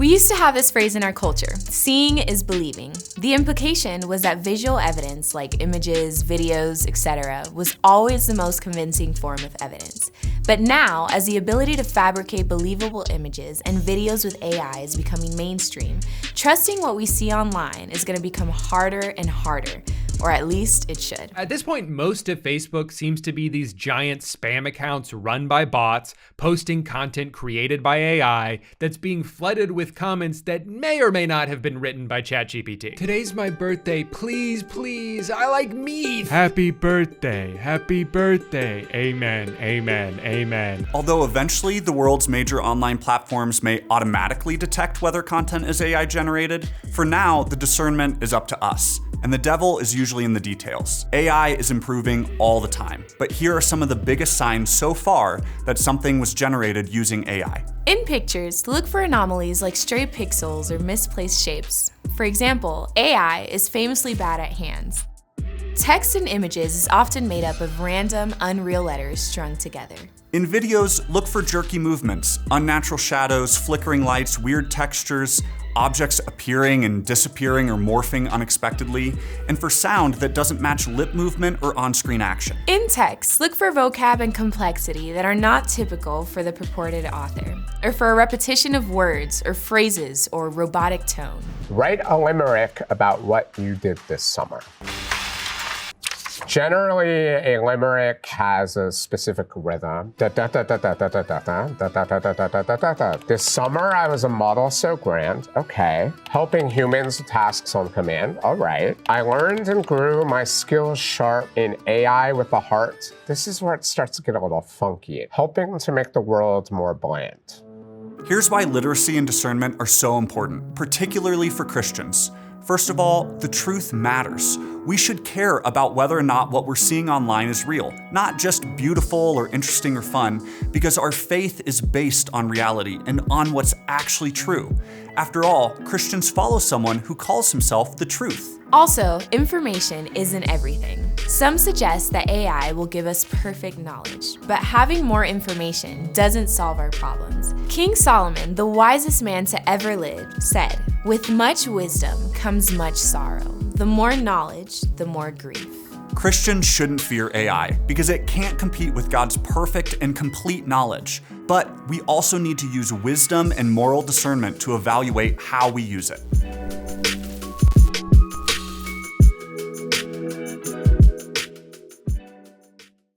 We used to have this phrase in our culture, seeing is believing. The implication was that visual evidence like images, videos, etc. was always the most convincing form of evidence. But now, as the ability to fabricate believable images and videos with AI is becoming mainstream, trusting what we see online is going to become harder and harder. Or at least it should. At this point, most of Facebook seems to be these giant spam accounts run by bots, posting content created by AI that's being flooded with comments that may or may not have been written by ChatGPT. Today's my birthday, please, please, I like meat. Happy birthday, amen, amen, amen. Although eventually the world's major online platforms may automatically detect whether content is AI generated, for now the discernment is up to us. And the devil is usually in the details. AI is improving all the time, but here are some of the biggest signs so far that something was generated using AI. In pictures, look for anomalies like stray pixels or misplaced shapes. For example, AI is famously bad at hands. Text and images is often made up of random, unreal letters strung together. In videos, look for jerky movements, unnatural shadows, flickering lights, weird textures, objects appearing and disappearing or morphing unexpectedly, and for sound that doesn't match lip movement or on-screen action. In text, look for vocab and complexity that are not typical for the purported author, or for a repetition of words or phrases or robotic tone. Write a limerick about what you did this summer. Generally, a limerick has a specific rhythm. This summer, I was a model so grand. Okay. Helping humans with tasks on command. All right. I learned and grew my skills sharp in AI with a heart. This is where it starts to get a little funky. Helping to make the world more bland. Here's why literacy and discernment are so important, particularly for Christians. First of all, the truth matters. We should care about whether or not what we're seeing online is real, not just beautiful or interesting or fun, because our faith is based on reality and on what's actually true. After all, Christians follow someone who calls himself the truth. Also, information isn't everything. Some suggest that AI will give us perfect knowledge, but having more information doesn't solve our problems. King Solomon, the wisest man to ever live, said, "With much wisdom comes much sorrow. The more knowledge, the more grief." Christians shouldn't fear AI because it can't compete with God's perfect and complete knowledge. But we also need to use wisdom and moral discernment to evaluate how we use it.